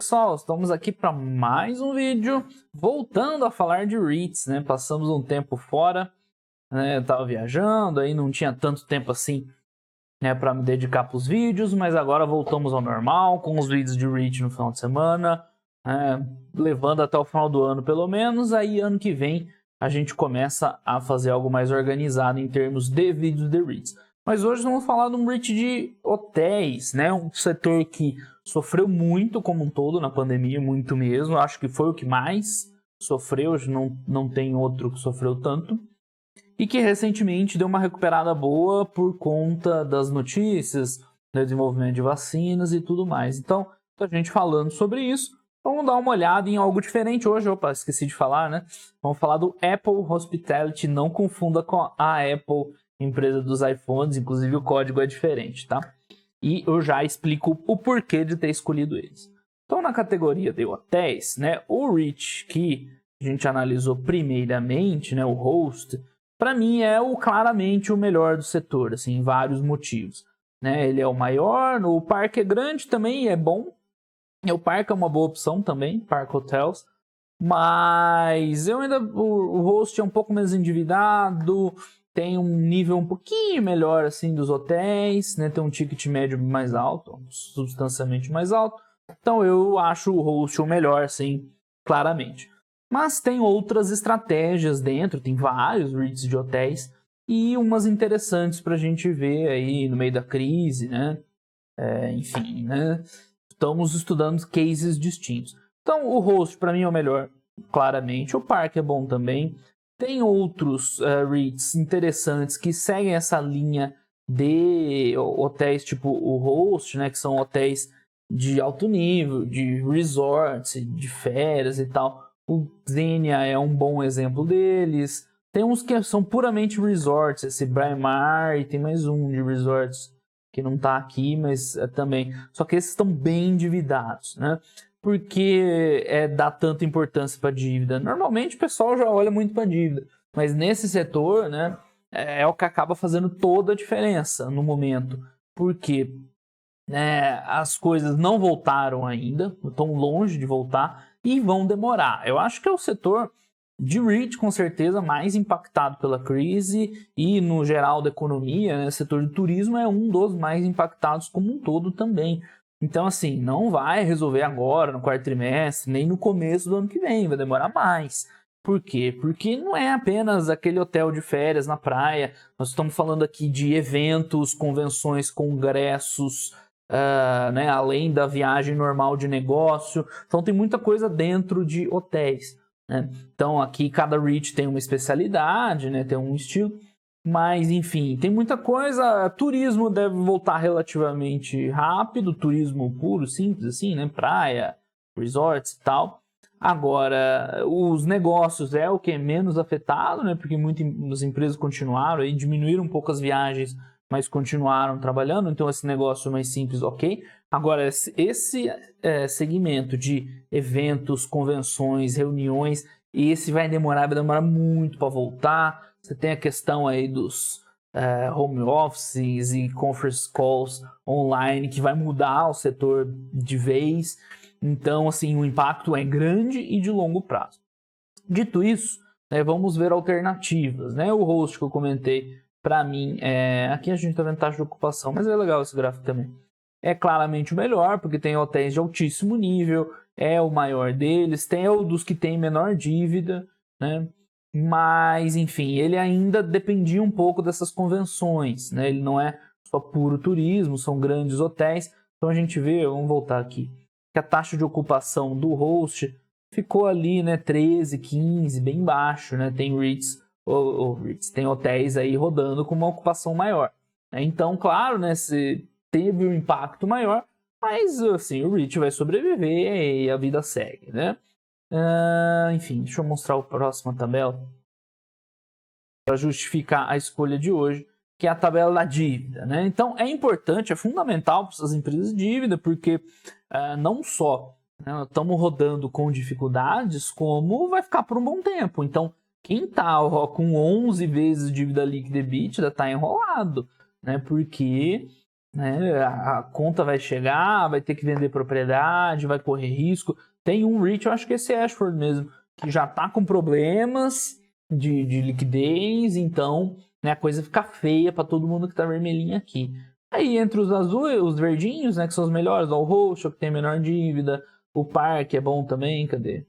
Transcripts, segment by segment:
Pessoal, estamos aqui para mais um vídeo, voltando a falar de REITs, né? Passamos um tempo fora, né? Eu tava viajando, aí não tinha tanto tempo assim, né, para me dedicar para os vídeos, mas agora voltamos ao normal, com os vídeos de REIT no final de semana, levando até o final do ano pelo menos, aí ano que vem a gente começa a fazer algo mais organizado em termos de vídeos de REITs. Mas hoje vamos falar de um REIT de hotéis, né? Um setor que sofreu muito como um todo na pandemia, muito mesmo. Acho que foi o que mais sofreu, hoje não tem outro que sofreu tanto. E que recentemente deu uma recuperada boa por conta das notícias, do desenvolvimento de vacinas e tudo mais. Então, a gente falando sobre isso, vamos dar uma olhada em algo diferente hoje. Opa, esqueci de falar, né? Vamos falar do Apple Hospitality, não confunda com a Apple, empresa dos iPhones, inclusive o código é diferente, tá? E eu já explico o porquê de ter escolhido eles. Então, na categoria de hotéis, né, o REIT que a gente analisou primeiramente, né, o Host, para mim é claramente o melhor do setor, assim, vários motivos, né? Ele é o maior, o parque é grande também, é bom. O parque é uma boa opção também, Park Hotels, mas o Host é um pouco menos endividado, tem um nível um pouquinho melhor assim dos hotéis, né? Tem um ticket médio mais alto, substancialmente mais alto. Então eu acho o Host o melhor, assim, claramente. Mas tem outras estratégias dentro, tem vários REITs de hotéis e umas interessantes para a gente ver aí no meio da crise, né? Enfim, né? Estamos estudando cases distintos. Então o Host para mim é o melhor, claramente. O Park é bom também. Tem outros REITs interessantes que seguem essa linha de hotéis tipo o Host, né, que são hotéis de alto nível, de resorts, de férias e tal. O Xenia é um bom exemplo deles. Tem uns que são puramente resorts, esse Braemar, e tem mais um de resorts que não está aqui, mas também. Só que esses estão bem endividados, né? Porque dá tanta importância para a dívida. Normalmente o pessoal já olha muito para a dívida, mas nesse setor, né, é o que acaba fazendo toda a diferença no momento, porque as coisas não voltaram ainda, estão longe de voltar e vão demorar. Eu acho que é o setor de REIT, com certeza, mais impactado pela crise e, no geral, da economia, né? O setor de turismo é um dos mais impactados como um todo também. Então, assim, não vai resolver agora, no quarto trimestre, nem no começo do ano que vem, vai demorar mais. Por quê? Porque não é apenas aquele hotel de férias na praia, nós estamos falando aqui de eventos, convenções, congressos, né, além da viagem normal de negócio. Então, tem muita coisa dentro de hotéis, né? Então, aqui cada REIT tem uma especialidade, né, tem um estilo. Mas, enfim, tem muita coisa. Turismo deve voltar relativamente rápido. Turismo puro, simples, assim, né? Praia, resorts e tal. Agora, os negócios é o que é menos afetado, né? Porque muitas empresas continuaram e diminuíram um pouco as viagens, mas continuaram trabalhando. Então, esse negócio mais simples, ok. Agora, esse segmento de eventos, convenções, reuniões, esse vai demorar muito para voltar. Você tem a questão aí dos home offices e conference calls online, que vai mudar o setor de vez. Então, assim, o impacto é grande e de longo prazo. Dito isso, né, vamos ver alternativas, né? O Host que eu comentei, para mim, aqui a gente está vendo taxa de ocupação, mas é legal esse gráfico também. É claramente o melhor, porque tem hotéis de altíssimo nível, é o maior deles, tem o dos que tem menor dívida, né? Mas, enfim, ele ainda dependia um pouco dessas convenções, né? Ele não é só puro turismo, são grandes hotéis. Então a gente vê, vamos voltar aqui, que a taxa de ocupação do Host ficou ali, né, 13, 15, bem baixo, né? Tem REITs, tem hotéis aí rodando com uma ocupação maior, né? Então, claro, né, se teve um impacto maior, mas assim, o REIT vai sobreviver e a vida segue, né? Enfim, deixa eu mostrar a próxima tabela para justificar a escolha de hoje, que é a tabela da dívida, né? Então é importante, é fundamental para essas empresas de dívida, porque não só estamos rodando com dificuldades, como vai ficar por um bom tempo. Então, quem está com 11 vezes dívida líquida EBITDA está enrolado, né? Porque né? A conta vai chegar, vai ter que vender propriedade, vai correr risco. Tem um REIT, eu acho que esse é Ashford mesmo, que já está com problemas de liquidez, então, né, a coisa fica feia para todo mundo que está vermelhinho aqui. Aí entre os azuis, os verdinhos, né, que são os melhores, ó, o roxo, que tem a menor dívida, o parque é bom também, cadê?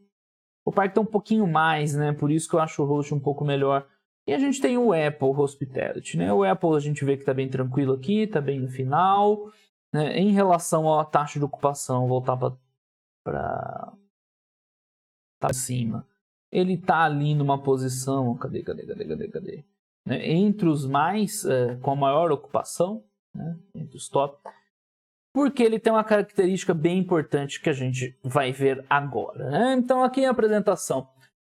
O parque tá um pouquinho mais, né, por isso que eu acho o roxo um pouco melhor. E a gente tem o Apple Hospitality, né, o Apple a gente vê que tá bem tranquilo aqui, tá bem no final, né, em relação à taxa de ocupação, voltar para cima. Ele tá ali numa posição, cadê? Né, entre os mais, com a maior ocupação, né, entre os top, porque ele tem uma característica bem importante que a gente vai ver agora, né? Então aqui a apresentação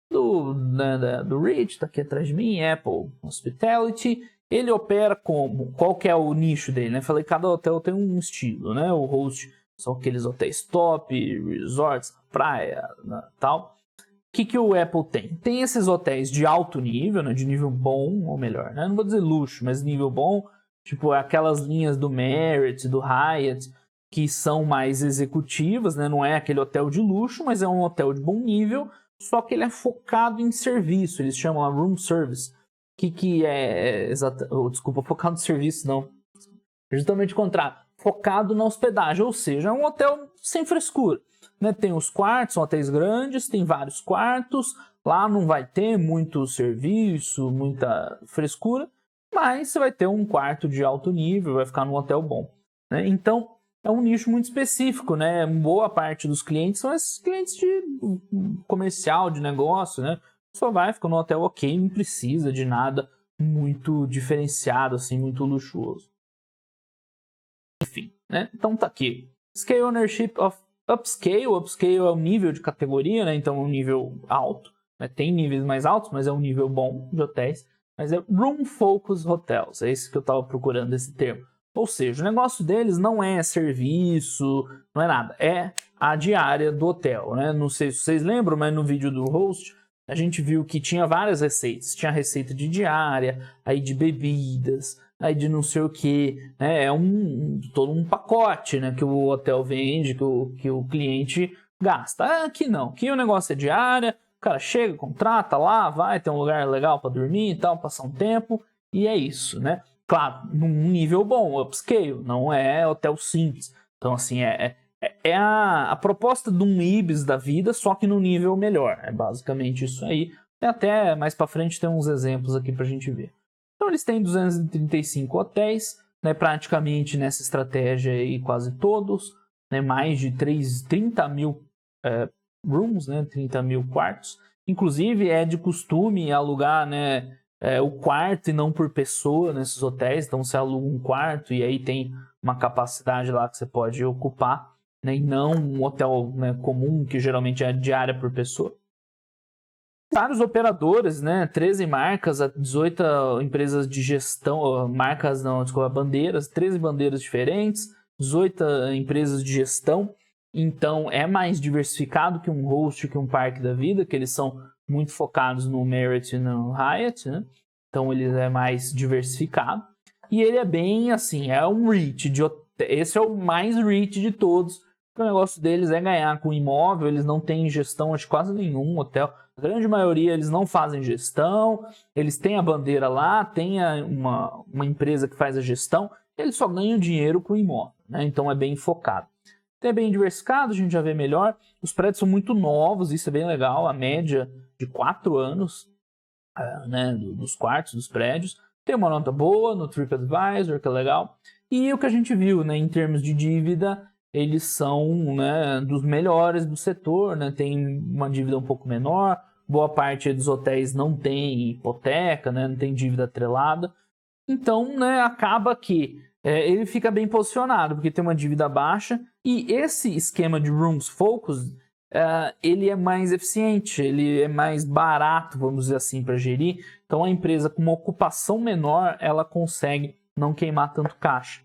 do REIT, está aqui atrás de mim, Apple Hospitality. Ele opera como, qual que é o nicho dele, né? Falei, cada hotel tem um estilo, né? O host são aqueles hotéis top, resorts, praia, né, tal. O que o Apple tem? Tem esses hotéis de alto nível, né? De nível bom, ou melhor, né? Não vou dizer luxo, mas nível bom. Tipo, aquelas linhas do Marriott, do Hyatt, que são mais executivas, né? Não é aquele hotel de luxo, mas é um hotel de bom nível, só que ele é focado em serviço, eles chamam a room service. Que é desculpa, focado no serviço, não. É justamente o contrário, focado na hospedagem, ou seja, é um hotel sem frescura. Né? Tem os quartos, são hotéis grandes, tem vários quartos, lá não vai ter muito serviço, muita frescura, mas você vai ter um quarto de alto nível, vai ficar num hotel bom. Né? Então, é um nicho muito específico, né? Boa parte dos clientes são esses clientes de comercial, de negócio, né? Só vai ficar no hotel ok, não precisa de nada muito diferenciado, assim, muito luxuoso. Enfim, né? Então tá aqui. Scale Ownership of Upscale. Upscale é o nível de categoria, né? Então é um nível alto. Né? Tem níveis mais altos, mas é um nível bom de hotéis. Mas é Room Focus Hotels. É esse que eu estava procurando, esse termo. Ou seja, o negócio deles não é serviço, não é nada. É a diária do hotel, né? Não sei se vocês lembram, mas no vídeo do host a gente viu que tinha várias receitas. Tinha receita de diária, aí de bebidas, aí de não sei o que. Né? É todo um pacote, né, que o hotel vende, que o cliente gasta. Aqui não, aqui o negócio é diária. O cara chega, contrata lá, vai, tem um lugar legal para dormir e tal, passar um tempo. E é isso, né? Claro, num nível bom, upscale, não é hotel simples. Então, assim, é a proposta de um Ibis da vida, só que no nível melhor. É basicamente isso aí. E até mais para frente tem uns exemplos aqui para a gente ver. Então, eles têm 235 hotéis, né, praticamente nessa estratégia aí, quase todos. Né, mais de 30 mil rooms, né, 30 mil quartos. Inclusive, é de costume alugar, né, o quarto e não por pessoa nesses hotéis. Então você aluga um quarto e aí tem uma capacidade lá que você pode ocupar, né? E não um hotel, né, comum, que geralmente é diária por pessoa. Vários operadores, né? 13 marcas, 18 empresas de gestão, marcas não, desculpa, bandeiras, 13 bandeiras diferentes, 18 empresas de gestão. Então é mais diversificado que um host, que um parque da vida, que eles são muito focados no Marriott e no Hyatt, né? Então ele é mais diversificado. E ele é bem assim, é um REIT, esse é o mais REIT de todos. O negócio deles é ganhar com imóvel, eles não têm gestão de quase nenhum hotel. A grande maioria eles não fazem gestão, eles têm a bandeira lá, tem uma empresa que faz a gestão, eles só ganham dinheiro com imóvel, né? Então é bem focado. É bem diversificado, a gente já vê melhor. Os prédios são muito novos, isso é bem legal. A média de 4 anos, né, dos quartos, dos prédios. Tem uma nota boa no TripAdvisor, que é legal. E o que a gente viu, né, em termos de dívida, eles são, né, dos melhores do setor. Né, tem uma dívida um pouco menor. Boa parte dos hotéis não tem hipoteca, né, não tem dívida atrelada. Então, né, acaba que ele fica bem posicionado, porque tem uma dívida baixa. E esse esquema de Rooms Focus, ele é mais eficiente, ele é mais barato, vamos dizer assim, para gerir. Então, a empresa com uma ocupação menor, ela consegue não queimar tanto caixa.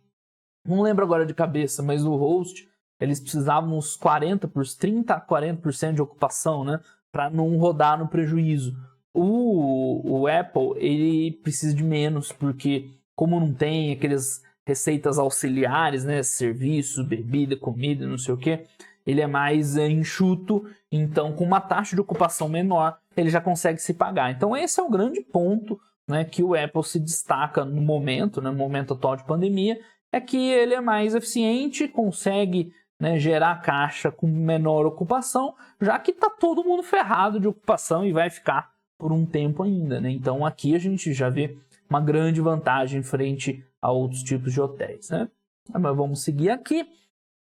Não lembro agora de cabeça, mas o host, eles precisavam uns 30% a 40% de ocupação, né, para não rodar no prejuízo. O Apple, ele precisa de menos, porque como não tem aqueles receitas auxiliares, né, serviço, bebida, comida, não sei o que, ele é mais enxuto, então com uma taxa de ocupação menor, ele já consegue se pagar. Então esse é o grande ponto, né, que o Apple se destaca no momento, né, no momento atual de pandemia, é que ele é mais eficiente, consegue, né, gerar caixa com menor ocupação, já que está todo mundo ferrado de ocupação e vai ficar por um tempo ainda, né? Então aqui a gente já vê uma grande vantagem frente a outros tipos de hotéis, né? Mas vamos seguir aqui.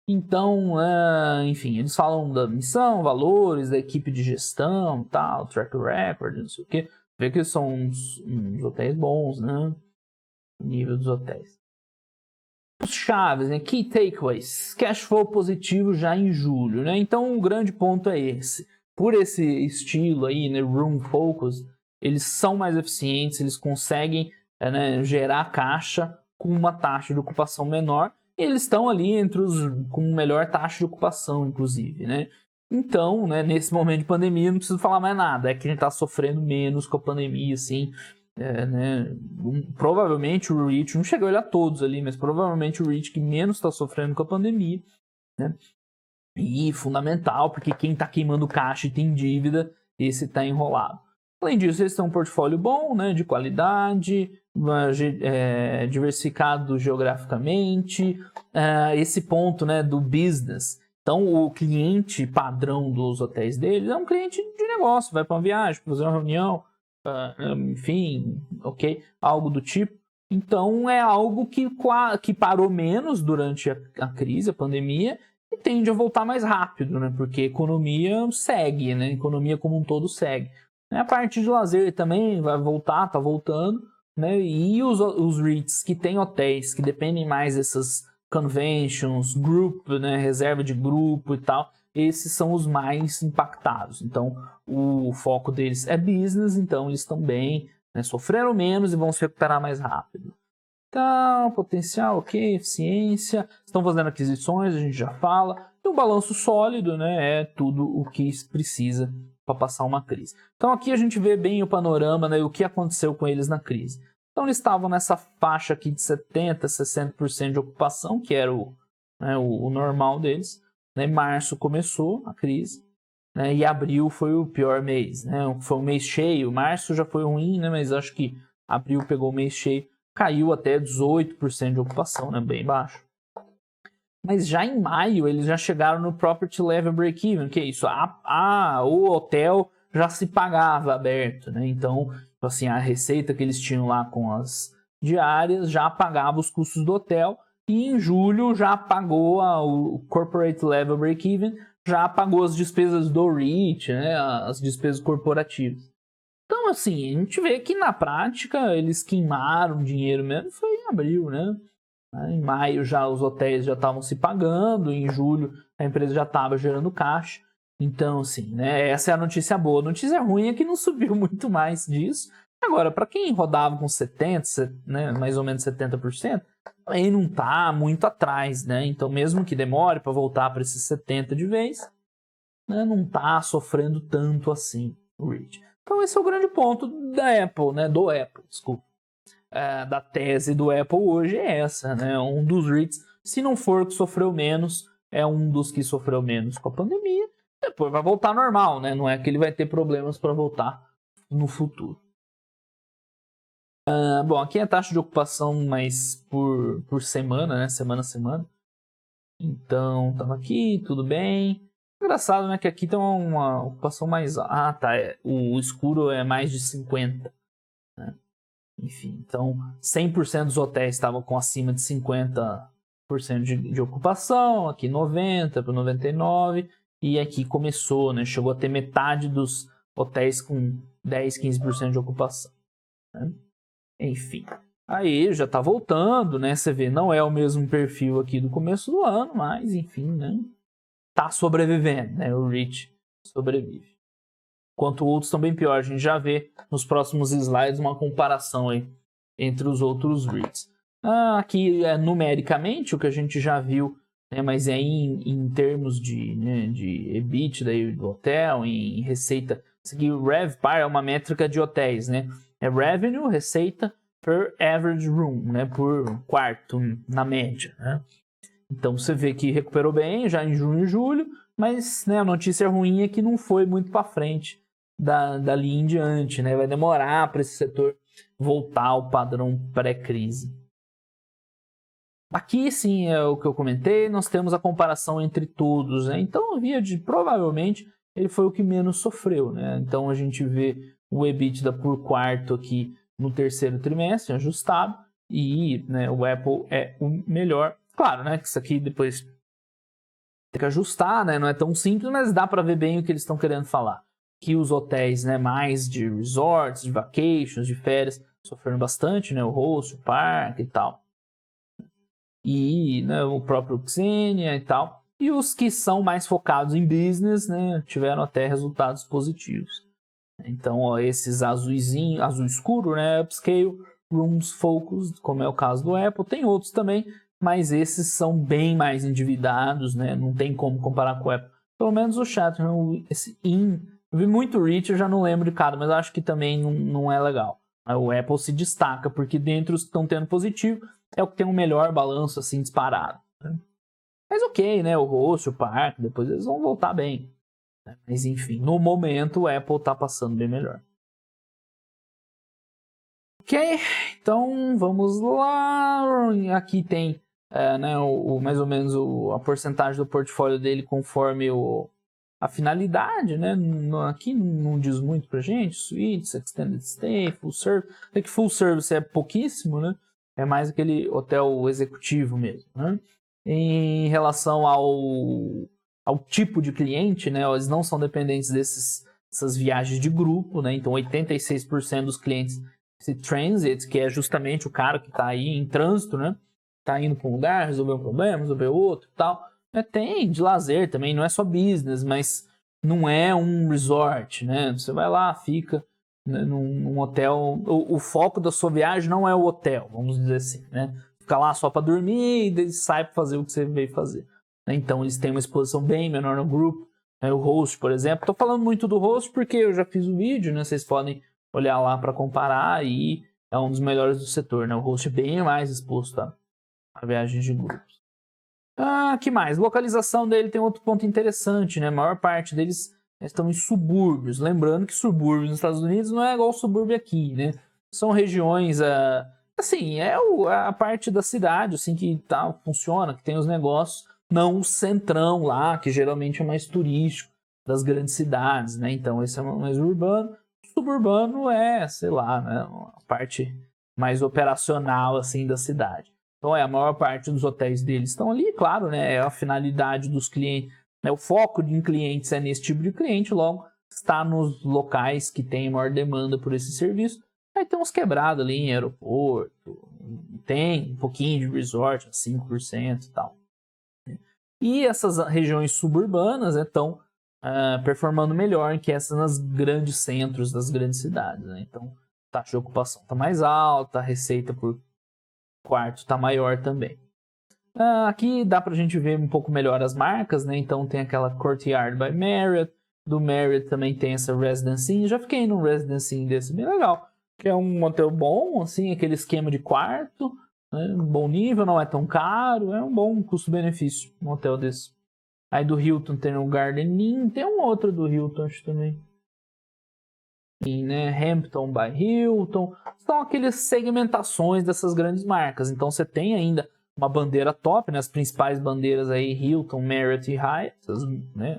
Então, enfim, eles falam da missão, valores, da equipe de gestão, tal, track record, não sei o quê. Vê que são uns hotéis bons, né? O nível dos hotéis. Os chaves, né? Key takeaways. Cash flow positivo já em julho, né? Então, o grande ponto é esse. Por esse estilo aí, né? Room focus, eles são mais eficientes, eles conseguem gerar caixa com uma taxa de ocupação menor. E eles estão ali entre os com melhor taxa de ocupação, inclusive, né? Então, né, nesse momento de pandemia, não preciso falar mais nada. É que a gente está sofrendo menos com a pandemia, assim. Provavelmente o REIT, não chegou ele a todos ali, mas provavelmente o REIT que menos está sofrendo com a pandemia, né? E fundamental, porque quem está queimando caixa e tem dívida, esse está enrolado. Além disso, eles têm um portfólio bom, né, de qualidade, diversificado geograficamente, esse ponto, né, do business. Então, o cliente padrão dos hotéis deles é um cliente de negócio, vai para uma viagem, fazer uma reunião, enfim, ok, algo do tipo. Então é algo que parou menos durante a crise, a pandemia, e tende a voltar mais rápido, né? Porque a economia segue, né? A economia como um todo segue. A parte de lazer também vai voltar, tá voltando, né? E os REITs que têm hotéis que dependem mais dessas conventions, group, né? Reserva de grupo e tal, esses são os mais impactados. Então, o foco deles é business, então eles estão bem, né, sofreram menos e vão se recuperar mais rápido. Então, potencial, ok, eficiência, estão fazendo aquisições, a gente já fala. E o balanço sólido, né, é tudo o que precisa para passar uma crise. Então, aqui a gente vê bem o panorama, né, o que aconteceu com eles na crise. Então, eles estavam nessa faixa aqui de 70%, 60% de ocupação, que era o normal deles. Em março começou a crise, né, e abril foi o pior mês, né, foi um mês cheio. Março já foi ruim, né, mas acho que abril pegou o mês cheio, caiu até 18% de ocupação, né, bem baixo. Mas já em maio eles já chegaram no property level break-even, que é isso, o hotel já se pagava aberto, né, então assim, a receita que eles tinham lá com as diárias já pagava os custos do hotel. E em julho já pagou o corporate level break-even, já pagou as despesas do REIT, né, as despesas corporativas. Então, assim, a gente vê que na prática eles queimaram dinheiro mesmo, foi em abril, né? Em maio já os hotéis já estavam se pagando, em julho a empresa já estava gerando caixa. Então, assim, né, essa é a notícia boa. A notícia ruim é que não subiu muito mais disso. Agora, para quem rodava com 70%, né, mais ou menos 70%, aí não está muito atrás, né? Então, mesmo que demore para voltar para esses 70% de vez, né, não está sofrendo tanto assim o REIT. Então, esse é o grande ponto da Apple, né? Do Apple, desculpa. Da tese do Apple hoje é essa, né? Um dos REITs, se não for o que sofreu menos, é um dos que sofreu menos com a pandemia. Depois vai voltar normal, né? Não é que ele vai ter problemas para voltar no futuro. Bom, aqui é a taxa de ocupação mais por semana, né? Semana a semana. Então, estamos aqui, tudo bem. Engraçado, né? Que aqui tem uma ocupação mais... Ah, tá. O escuro é mais de 50%. Né? Enfim, então 100% dos hotéis estavam com acima de 50% de ocupação. Aqui 90% para 99%. E aqui começou, né? Chegou a ter metade dos hotéis com 10, 15% de ocupação. Né? Enfim, aí já tá voltando, né? Você vê, não é o mesmo perfil aqui do começo do ano, mas enfim, né? Tá sobrevivendo, né? O REIT sobrevive. Enquanto outros estão bem pior, a gente já vê nos próximos slides uma comparação aí entre os outros REITs. Aqui é numericamente o que a gente já viu, né? Mas é em termos de EBITDA do hotel, em receita. Isso aqui, o RevPAR é uma métrica de hotéis, né? É revenue, receita, per average room, né, por quarto, na média, né? Então você vê que recuperou bem já em junho e julho, mas, né, a notícia ruim é que não foi muito para frente dali em diante, né? Vai demorar para esse setor voltar ao padrão pré-crise. Aqui sim é o que eu comentei, nós temos a comparação entre todos, né? Então provavelmente ele foi o que menos sofreu, né? Então a gente vê o EBITDA por quarto aqui no terceiro trimestre, ajustado, e, né, o Apple é o melhor. Claro, né, que isso aqui depois tem que ajustar, né? Não é tão simples, mas dá para ver bem o que eles estão querendo falar. Que os hotéis, né, mais de resorts, de vacations, de férias, sofreram bastante, né? O Host, o Park e tal. E, né, o próprio Xenia e tal. E os que são mais focados em business, né, tiveram até resultados positivos. Então, ó, esses azul escuro, né, Upscale, Rooms Focus, como é o caso do Apple, tem outros também, mas esses são bem mais endividados, né, não tem como comparar com o Apple. Pelo menos o Chatham, esse eu vi muito Rich, eu já não lembro de cada, mas eu acho que também não é legal. O Apple se destaca, porque dentre os que estão tendo positivo, é o que tem um melhor balanço, assim, disparado. Né? Mas ok, né, o Host, o Park, depois eles vão voltar bem. Né? Mas enfim, no momento o Apple está passando bem melhor. Ok, então vamos lá. Aqui tem né, mais ou menos a porcentagem do portfólio dele conforme a finalidade, né? Aqui não diz muito pra gente. Suites, Extended Stay, Full Service. É que Full Service é pouquíssimo, né? É mais aquele hotel executivo mesmo, né? Em relação ao tipo de cliente, né? Eles não são dependentes dessas viagens de grupo, né? Então 86% dos clientes esse transit, que é justamente o cara que está aí em trânsito, né? Está indo para um lugar, resolver um problema, resolver outro e tal. Tem de lazer também, não é só business, mas não é um resort, né? Você vai lá, fica, né, num hotel. O foco da sua viagem não é o hotel, vamos dizer assim, né? Fica lá só para dormir e sai para fazer o que você veio fazer. Então eles têm uma exposição bem menor no grupo. O Host, por exemplo. Estou falando muito do Host porque eu já fiz o vídeo, né? Vocês podem olhar lá para comparar e é um dos melhores do setor, né? O Host é bem mais exposto a viagens de grupos. Que mais? Localização dele tem outro ponto interessante, né? A maior parte deles estão em subúrbios. Lembrando que subúrbios nos Estados Unidos não é igual subúrbio aqui, né? São regiões, assim, é a parte da cidade, assim, que funciona, que tem os negócios, não o centrão lá, que geralmente é mais turístico das grandes cidades, né? Então esse é mais urbano. Suburbano é, sei lá, né, uma parte mais operacional assim da cidade. Então a maior parte dos hotéis deles estão ali, claro, né, é a finalidade dos clientes, né, o foco em clientes é nesse tipo de cliente, logo está nos locais que tem maior demanda por esse serviço. Aí tem uns quebrados ali em aeroporto, tem um pouquinho de resort, 5% e tal. E essas regiões suburbanas estão performando melhor que essas nas grandes centros das grandes cidades, né? Então, a taxa de ocupação está mais alta, a receita por quarto está maior também. Aqui dá para a gente ver um pouco melhor as marcas, né? Então, tem aquela Courtyard by Marriott, do Marriott também tem essa Residence Inn. Já fiquei num Residence Inn desse, bem legal, que é um hotel bom, assim, aquele esquema de quarto, né? Um bom nível, não é tão caro, é um bom custo-benefício, um hotel desse. Aí do Hilton tem o Garden Inn, tem um outro do Hilton, acho também. E, né, Hampton by Hilton. São aquelas segmentações dessas grandes marcas. Então você tem ainda uma bandeira top, né, as principais bandeiras aí, Hilton, Marriott e Hyatt,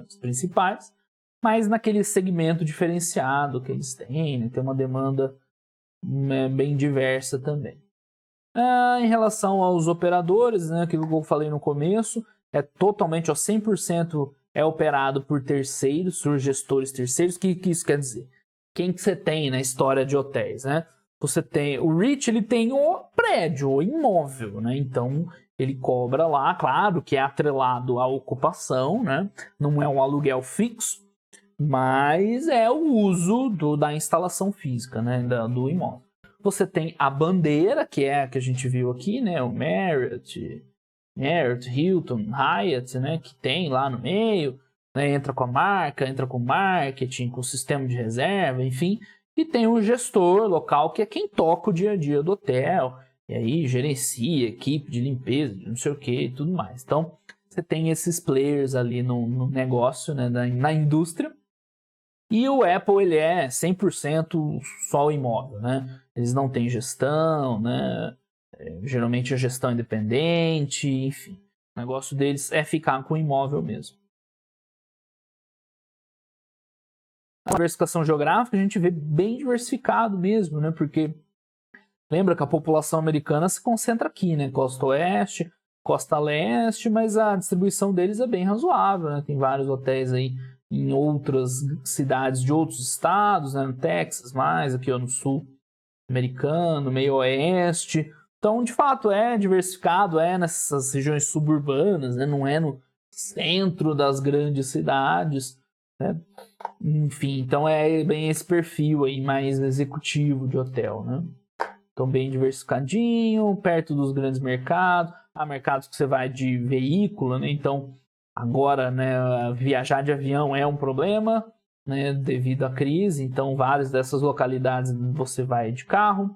as principais. Mas naquele segmento diferenciado que eles têm, né, tem uma demanda bem diversa também. Em relação aos operadores, né, aquilo que eu falei no começo, é totalmente, 100% é operado por terceiros, por gestores terceiros. O que isso quer dizer? Quem que você tem na história de hotéis, né? Você tem o Rich, ele tem o prédio, o imóvel, né? Então ele cobra lá, claro que é atrelado à ocupação, né? Não é um aluguel fixo, mas é o uso da instalação física, né? Do imóvel. Você tem a bandeira, que é a que a gente viu aqui, né? O Marriott, Hilton, Hyatt, né? Que tem lá no meio, né? Entra com a marca, entra com marketing, com o sistema de reserva, enfim. e tem o gestor local, que é quem toca o dia a dia do hotel, e aí gerencia equipe de limpeza, não sei o que e tudo mais. Então, você tem esses players ali no negócio, né, na indústria. E o Apple, ele é 100% só o imóvel, né? Eles não têm gestão, né? Geralmente a gestão é independente, enfim. O negócio deles é ficar com o imóvel mesmo. A diversificação geográfica a gente vê bem diversificado mesmo, né? Porque lembra que a população americana se concentra aqui, né? Costa Oeste, Costa Leste, mas a distribuição deles é bem razoável, né? Tem vários hotéis aí em outras cidades de outros estados, né? No Texas, mais aqui ó, no sul americano, meio oeste. Então, de fato, é diversificado, é nessas regiões suburbanas, né? Não é no centro das grandes cidades, né? Enfim, então é bem esse perfil aí mais executivo de hotel, né? Então, bem diversificadinho, perto dos grandes mercados. Há mercados que você vai de veículo, né? Então, agora, né, viajar de avião é um problema, né, devido à crise. Então, várias dessas localidades você vai de carro.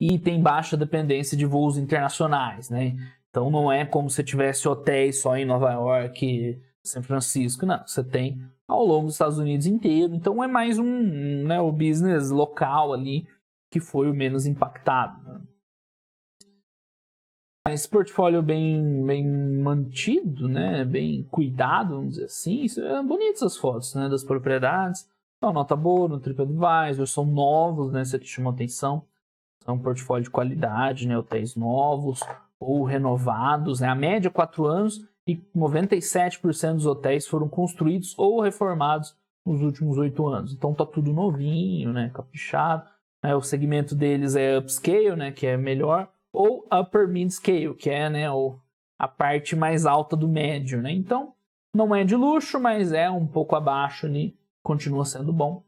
E tem baixa dependência de voos internacionais, né? Então, não é como se tivesse hotéis só em Nova York, São Francisco. Não, você tem ao longo dos Estados Unidos inteiro. Então, é mais né, o business local ali que foi o menos impactado, né? Esse portfólio bem mantido, né? Bem cuidado, vamos dizer assim. É bonito essas fotos, né? Das propriedades. Então, nota boa no TripAdvisor, são novos, né? Você te chamou atenção. São um portfólio de qualidade, né? Hotéis novos ou renovados, né? A média é 4 anos e 97% dos hotéis foram construídos ou reformados nos últimos 8 anos. Então, tá tudo novinho, né? Caprichado. O segmento deles é upscale, né? Que é melhor. Ou upper mid-scale, que é, né, a parte mais alta do médio, né? Então, não é de luxo, mas é um pouco abaixo ali, continua sendo bom.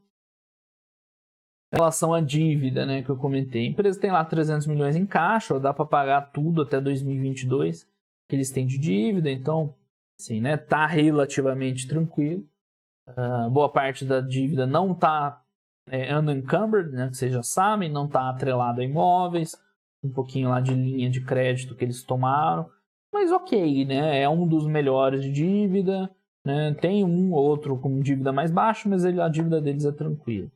Em relação à dívida, né, que eu comentei, a empresa tem lá 300 milhões em caixa, dá para pagar tudo até 2022 que eles têm de dívida, então, assim, né, tá relativamente tranquilo. Boa parte da dívida não está unencumbered, né, que vocês já sabem, não está atrelada a imóveis, um pouquinho lá de linha de crédito que eles tomaram, mas ok, né? É um dos melhores de dívida, né? Tem um ou outro com dívida mais baixa, mas a dívida deles é tranquila.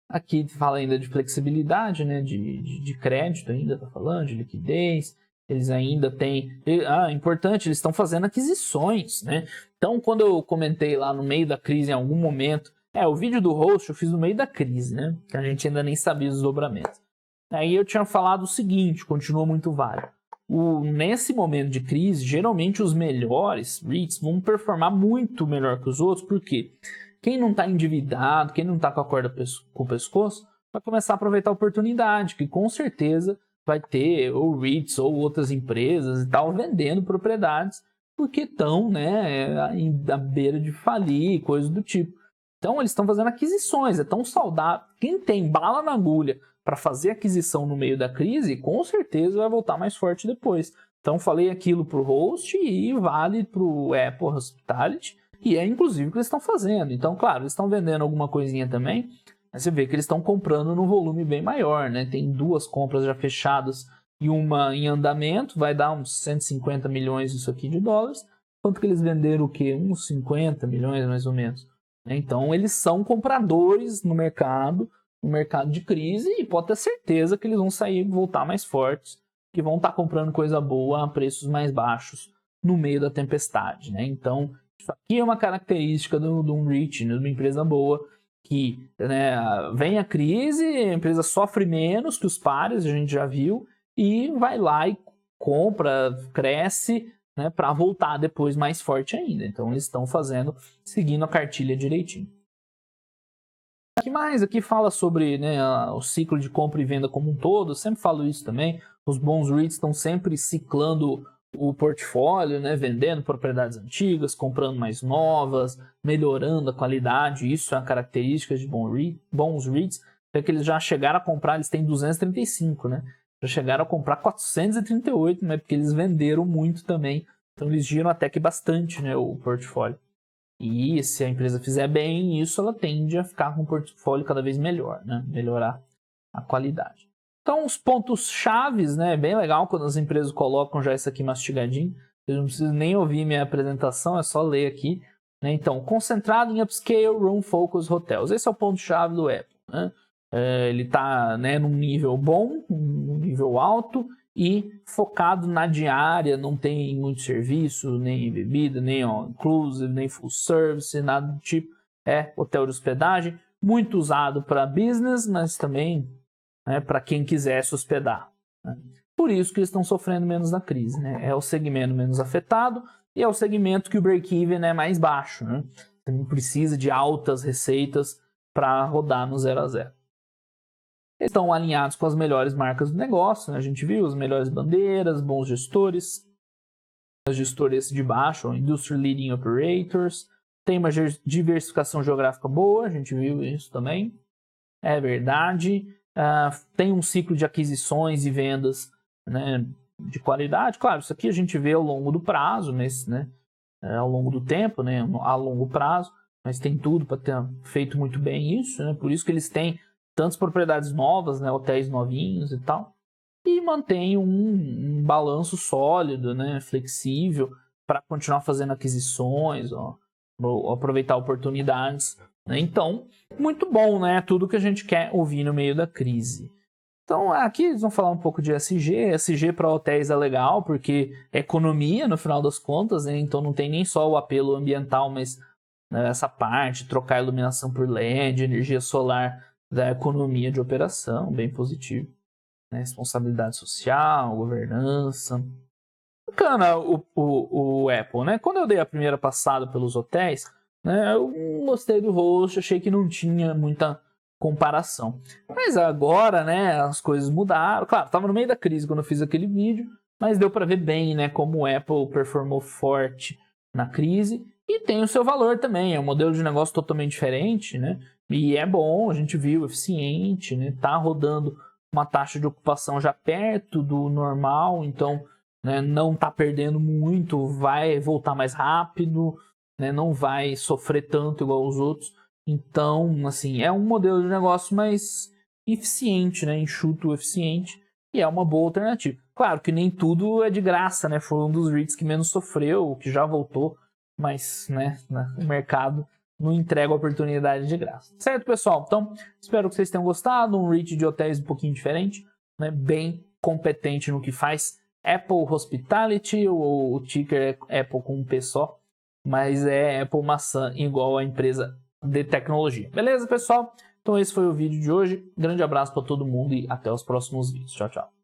Aqui fala ainda de flexibilidade, né? De crédito ainda, tá falando, de liquidez. Eles ainda têm... importante, eles estão fazendo aquisições, né? Então, quando eu comentei lá no meio da crise, em algum momento... o vídeo do host eu fiz no meio da crise, né? Que a gente ainda nem sabia os dobramentos. Aí eu tinha falado o seguinte, continua muito válido. Nesse momento de crise, geralmente os melhores REITs vão performar muito melhor que os outros, porque quem não está endividado, quem não está com a corda com o pescoço, vai começar a aproveitar a oportunidade, que com certeza vai ter ou REITs ou outras empresas e tal vendendo propriedades, porque estão, né, à beira de falir, coisas do tipo. Então eles estão fazendo aquisições, é tão saudável. Quem tem bala na agulha para fazer aquisição no meio da crise, com certeza vai voltar mais forte depois. Então falei aquilo para o host e vale para o Apple Hospitality, e é inclusive o que eles estão fazendo. Então, claro, eles estão vendendo alguma coisinha também, mas você vê que eles estão comprando num volume bem maior, né? Tem 2 compras já fechadas e uma em andamento, vai dar uns 150 milhões isso aqui de dólares, quanto que eles venderam o quê? Uns 50 milhões mais ou menos. Então eles são compradores no mercado de crise, e pode ter certeza que eles vão voltar mais fortes, que vão estar comprando coisa boa a preços mais baixos no meio da tempestade, né? Então, isso aqui é uma característica de um REIT, né? De uma empresa boa, que, né, vem a crise, a empresa sofre menos que os pares, a gente já viu, e vai lá e compra, cresce, né, para voltar depois mais forte ainda. Então, eles estão seguindo a cartilha direitinho. O que mais aqui fala sobre, né, o ciclo de compra e venda como um todo? Eu sempre falo isso também. Os bons REITs estão sempre ciclando o portfólio, né, vendendo propriedades antigas, comprando mais novas, melhorando a qualidade. Isso é uma característica de bons REITs. É que eles já chegaram a comprar, eles têm 235, né? Já chegaram a comprar 438, né? Porque eles venderam muito também. Então eles giram até que bastante, né, o portfólio. E se a empresa fizer bem isso, ela tende a ficar com um portfólio cada vez melhor, né? Melhorar a qualidade. Então, os pontos chaves, né? É bem legal quando as empresas colocam já isso aqui mastigadinho. Vocês não precisam nem ouvir minha apresentação, é só ler aqui. Né? Então, concentrado em upscale, room focus hotels. Esse é o ponto-chave do Apple. Né? Ele está, né, num nível bom, num nível alto e focado na diária, não tem muito serviço, nem bebida, nem all inclusive, nem full service, nada do tipo. É hotel de hospedagem, muito usado para business, mas também, né, para quem quiser se hospedar. Né? Por isso que eles estão sofrendo menos na crise. Né? É o segmento menos afetado e é o segmento que o break-even é mais baixo. Né? Você não precisa de altas receitas para rodar no 0 a 0. Eles estão alinhados com as melhores marcas do negócio. Né? A gente viu as melhores bandeiras, bons gestores. Os gestores de baixo, Industry Leading Operators. Tem uma diversificação geográfica boa, a gente viu isso também. É verdade. Tem um ciclo de aquisições e vendas, né, de qualidade. Claro, isso aqui a gente vê ao longo do prazo, mas, né, ao longo do tempo, né, a longo prazo, mas tem tudo para ter feito muito bem isso, né, por isso que eles têm tantas propriedades novas, né, hotéis novinhos e tal, e mantém um balanço sólido, né, flexível, para continuar fazendo aquisições, aproveitar oportunidades. Né? Então, muito bom, né? Tudo que a gente quer ouvir no meio da crise. Então, aqui eles vão falar um pouco de ESG. ESG para hotéis é legal, porque é economia, no final das contas, né? Então não tem nem só o apelo ambiental, mas, né, essa parte, trocar a iluminação por LED, energia solar, da economia de operação, bem positivo. Né? Responsabilidade social, governança. Bacana o Apple, né? Quando eu dei a primeira passada pelos hotéis, né, eu gostei do host, achei que não tinha muita comparação. Mas agora, né, as coisas mudaram. Claro, estava no meio da crise quando eu fiz aquele vídeo, mas deu para ver bem, né, como o Apple performou forte na crise e tem o seu valor também. É um modelo de negócio totalmente diferente, né? E é bom, a gente viu, eficiente, né? Tá rodando uma taxa de ocupação já perto do normal, então, né, não está perdendo muito, vai voltar mais rápido, né, não vai sofrer tanto igual os outros. Então, assim, é um modelo de negócio mais eficiente, né, enxuto, eficiente, e é uma boa alternativa. Claro que nem tudo é de graça, né, foi um dos REITs que menos sofreu, que já voltou, mas, né, o mercado não entrega oportunidade de graça. Certo, pessoal? Então, espero que vocês tenham gostado. Um REIT de hotéis um pouquinho diferente, né, bem competente no que faz. Apple Hospitality, ou o ticker é Apple com um P só, mas é Apple Maçã igual a empresa de tecnologia. Beleza, pessoal? Então esse foi o vídeo de hoje. Grande abraço para todo mundo e até os próximos vídeos. Tchau, tchau.